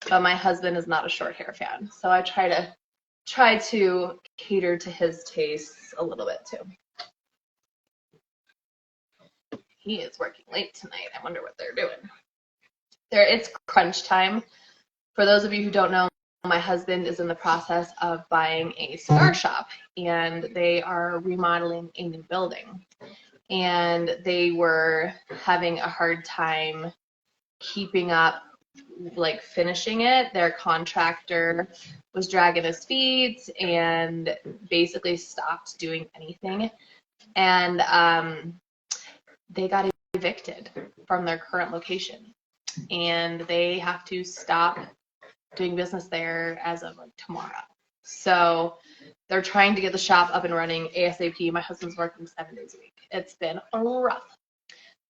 But my husband is not a short hair fan, so I try to cater to his tastes a little bit too. He is working late tonight. I wonder what they're doing. It's crunch time. For those of you who don't know, my husband is in the process of buying a cigar shop, and they are remodeling a new building. And they were having a hard time keeping up, like finishing it. Their contractor was dragging his feet and basically stopped doing anything. And they got evicted from their current location, and they have to stop doing business there as of like tomorrow. So they're trying to get the shop up and running ASAP. My husband's working 7 days a week. It's been rough.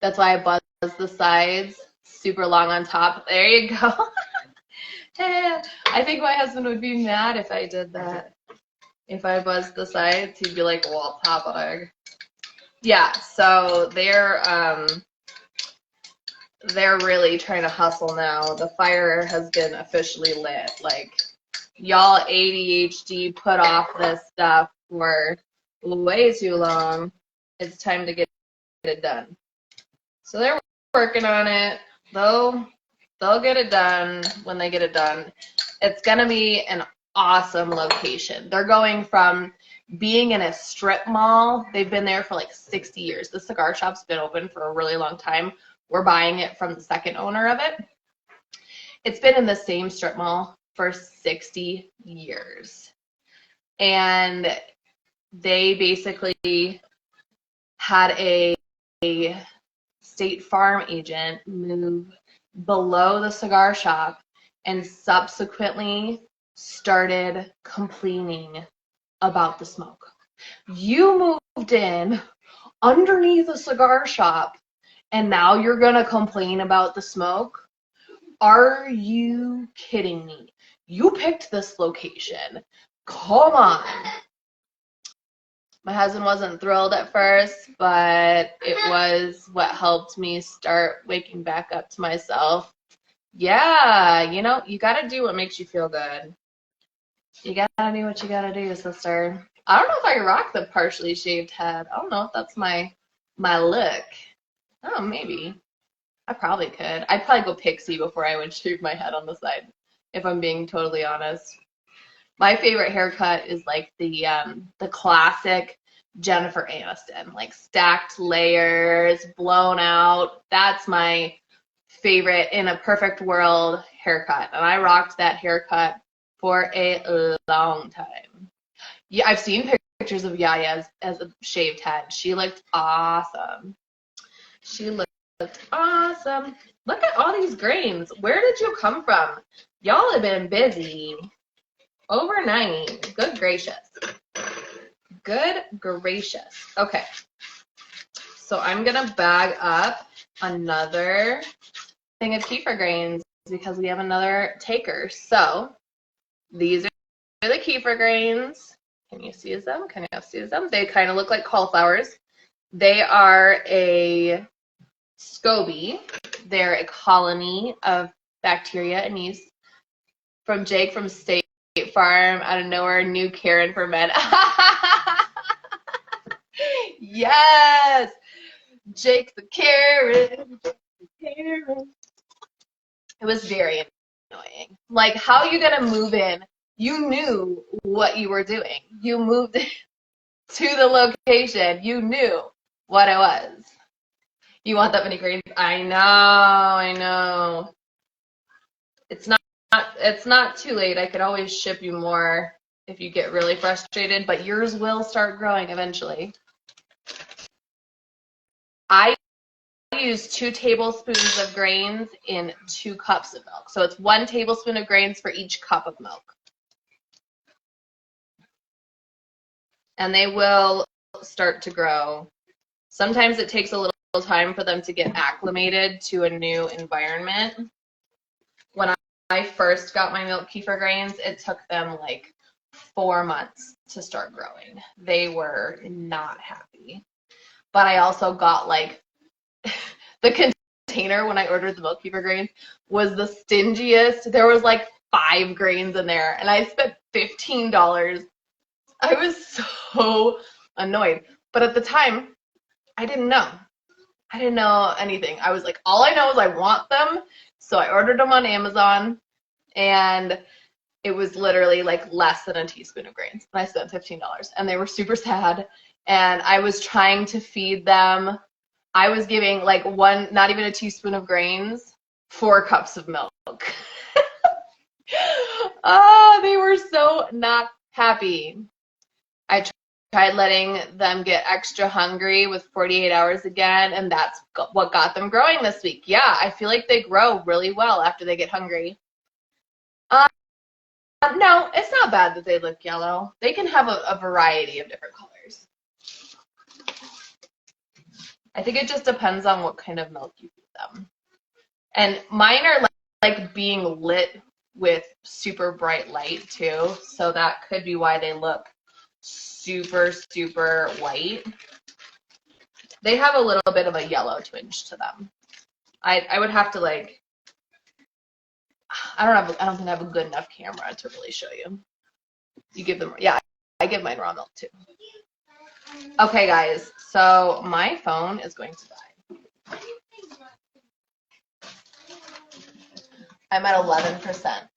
That's why I buzzed the sides super long on top. There you go. I think my husband would be mad if I did that. If I buzzed the sides, he'd be like, well, Papa. Yeah, so they're really trying to hustle now. The fire has been officially lit. Like, y'all ADHD put off this stuff for way too long. It's time to get it done. So they're working on it. They'll get it done when they get it done. It's gonna be an awesome location. They're going from being in a strip mall. They've been there for like 60 years. The cigar shop's been open for a really long time. We're buying it from the second owner of it. It's been in the same strip mall for 60 years. And they basically had a State Farm agent move below the cigar shop and subsequently started complaining about the smoke. You moved in underneath a cigar shop and now you're gonna complain about the smoke? Are you kidding me? You picked this location. Come on. My husband wasn't thrilled at first, but it was what helped me start waking back up to myself. Yeah, you gotta do what makes you feel good. You gotta do what you gotta do, sister. I don't know if I can rock the partially shaved head. I don't know if that's my look. Oh, maybe. I probably could. I'd probably go pixie before I would shave my head on the side, if I'm being totally honest. My favorite haircut is like the classic Jennifer Aniston, like stacked layers, blown out. That's my favorite in a perfect world haircut. And I rocked that haircut for a long time. Yeah, I've seen pictures of Yaya as a shaved head. She looked awesome. She looked awesome. Look at all these grains. Where did you come from? Y'all have been busy. Overnight. Good gracious. Good gracious. Okay. So I'm going to bag up another thing of kefir grains because we have another taker. So these are the kefir grains. Can you see them? Can you see them? They kind of look like cauliflowers. They are a SCOBY. They're a colony of bacteria and yeast. From Jake from State Farm, out of nowhere, new Karen for men. Yes! Jake the Karen. It was very annoying. Like, how are you going to move in? You knew what you were doing. You moved to the location. You knew what it was. You want that many grains? I know. It's not too late. I could always ship you more if you get really frustrated, but yours will start growing eventually. I use 2 tablespoons of grains in 2 cups of milk. So it's 1 tablespoon of grains for each cup of milk. And they will start to grow. Sometimes it takes a little time for them to get acclimated to a new environment. When I first got my milk kefir grains, it took them like 4 months to start growing. They were not happy. But I also got like the container when I ordered the milk kefir grains was the stingiest. There was like 5 grains in there and I spent $15. I was so annoyed. But at the time, I didn't know. I didn't know anything. I was like, all I know is I want them. So I ordered them on Amazon and it was literally like less than a teaspoon of grains. And I spent $15 and they were super sad. And I was trying to feed them. I was giving like not even a teaspoon of grains, 4 cups of milk. Oh, they were so not happy. I tried letting them get extra hungry with 48 hours again, and that's what got them growing this week. Yeah, I feel like they grow really well after they get hungry. No, it's not bad that they look yellow. They can have a variety of different colors. I think it just depends on what kind of milk you feed them. And mine are like being lit with super bright light too, so that could be why they look super, super white. They have a little bit of a yellow twinge to them. I would have to like, I don't think I have a good enough camera to really show you. You give them, yeah, I give mine raw milk too. Okay, guys, so my phone is going to die. I'm at 11%.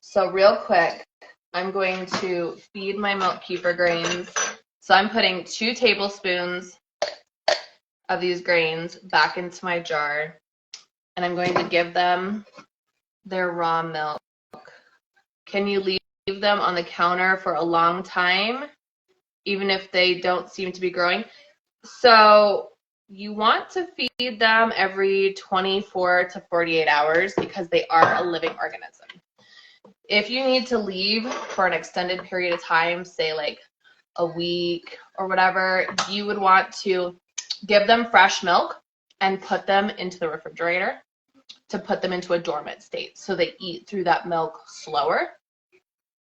So real quick, I'm going to feed my milk kefir grains. So I'm putting 2 tablespoons of these grains back into my jar, and I'm going to give them their raw milk. Can you leave them on the counter for a long time, even if they don't seem to be growing? So you want to feed them every 24 to 48 hours because they are a living organism. If you need to leave for an extended period of time, say like a week or whatever, you would want to give them fresh milk and put them into the refrigerator to put them into a dormant state so they eat through that milk slower.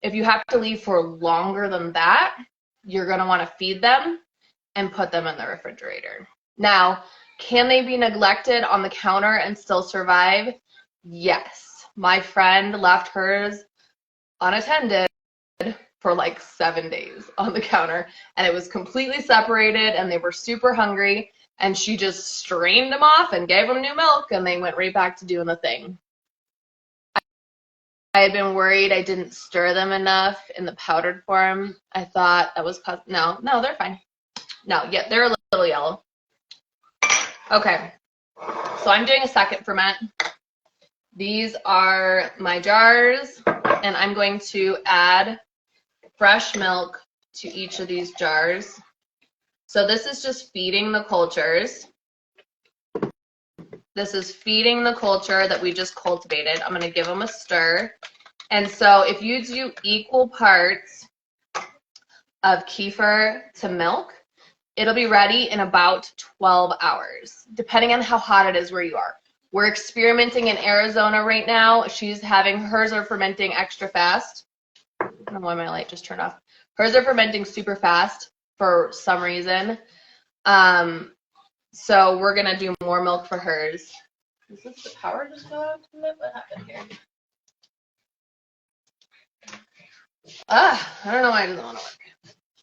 If you have to leave for longer than that, you're going to want to feed them and put them in the refrigerator. Now, can they be neglected on the counter and still survive? Yes. My friend left hers unattended for like 7 days on the counter, and it was completely separated, and they were super hungry, and she just strained them off and gave them new milk, and they went right back to doing the thing. I had been worried I didn't stir them enough in the powdered form. I thought that was, no, they're fine. No, yeah, they're a little yellow. Okay, so I'm doing a second ferment. These are my jars, and I'm going to add fresh milk to each of these jars. So this is just feeding the cultures. This is feeding the culture that we just cultivated. I'm going to give them a stir. And so if you do equal parts of kefir to milk, it'll be ready in about 12 hours, depending on how hot it is where you are. We're experimenting in Arizona right now. She's having, hers are fermenting extra fast. I don't know why my light just turned off. Hers are fermenting super fast for some reason. So we're going to do more milk for hers. Is this the power just go out? What happened here? I don't know why it doesn't want to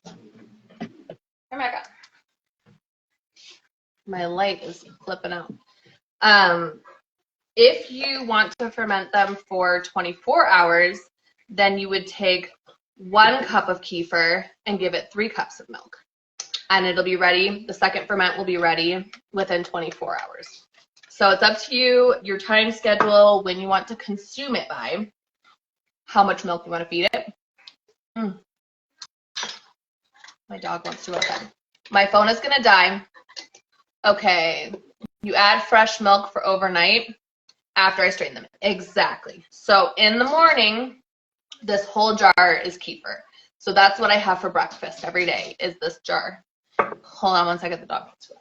work. Come back on. My light is flipping out. If you want to ferment them for 24 hours, then you would take 1 cup of kefir and give it 3 cups of milk. And it'll be ready, the second ferment will be ready within 24 hours. So it's up to you, your time schedule, when you want to consume it by, how much milk you want to feed it. My dog wants to go outside. My phone is going to die. Okay, you add fresh milk for overnight after I strain them. Exactly. So in the morning, this whole jar is kefir. So that's what I have for breakfast every day, is this jar. Hold on one second, the dog wants to go.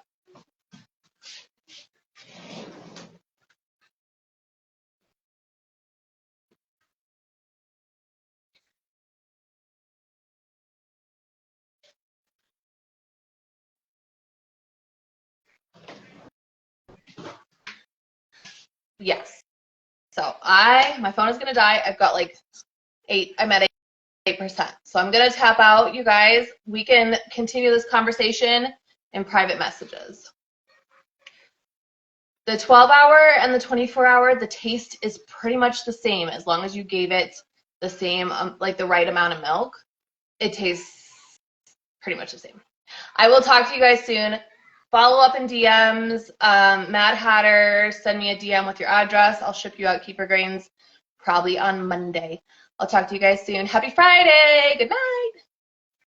Yes. So my phone is going to die. I've got like 8, I'm at 8%. So I'm going to tap out, you guys. We can continue this conversation in private messages. The 12-hour and the 24-hour, the taste is pretty much the same as long as you gave it the same, like the right amount of milk. It tastes pretty much the same. I will talk to you guys soon. Follow up in DMs. Mad Hatter, send me a DM with your address. I'll ship you out kefir grains probably on Monday. I'll talk to you guys soon. Happy Friday. Good night.